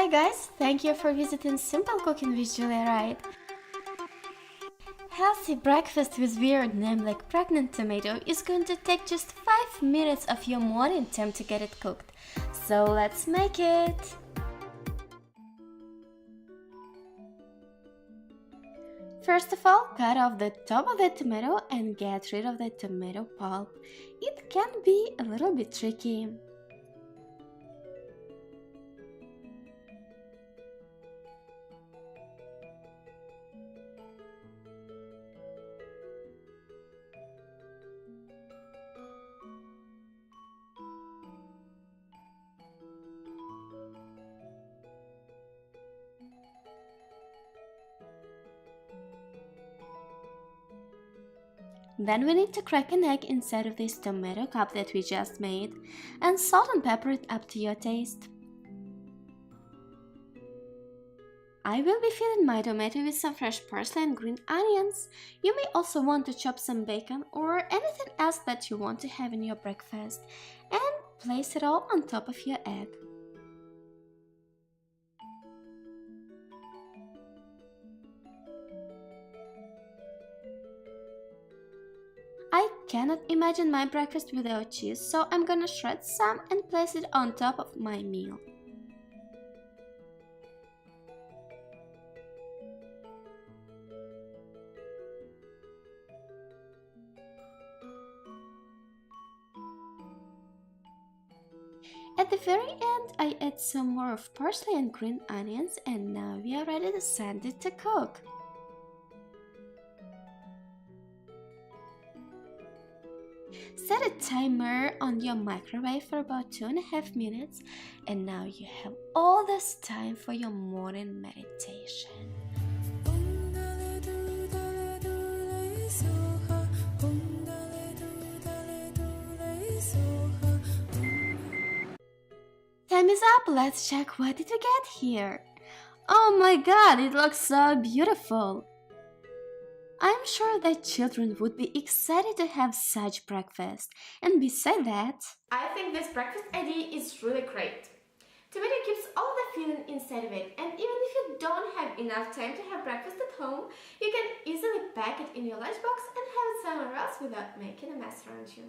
Hi guys, thank you for visiting Simple Cooking with Julia Wright. Healthy breakfast with weird name like pregnant tomato is going to take just 5 minutes of your morning time to get it cooked. So let's make it! First of all, cut off the top of the tomato and get rid of the tomato pulp. It can be a little bit tricky. Then we need to crack an egg inside of this tomato cup that we just made and salt and pepper it up to your taste. I will be filling my tomato with some fresh parsley and green onions. You may also want to chop some bacon or anything else that you want to have in your breakfast and place it all on top of your egg. I cannot imagine my breakfast without cheese, so I'm gonna shred some and place it on top of my meal. At the very end, I add some more of parsley and green onions, and now we are ready to send it to cook. Set a timer on your microwave for about 2.5 minutes, and now you have all this time for your morning meditation. Time is up, let's check what did we get here. Oh my god, it looks so beautiful! I'm sure that children would be excited to have such breakfast. And besides that, I think this breakfast idea is really great. Tomato keeps all the filling inside of it, and even if you don't have enough time to have breakfast at home, you can easily pack it in your lunchbox and have it somewhere else without making a mess around you.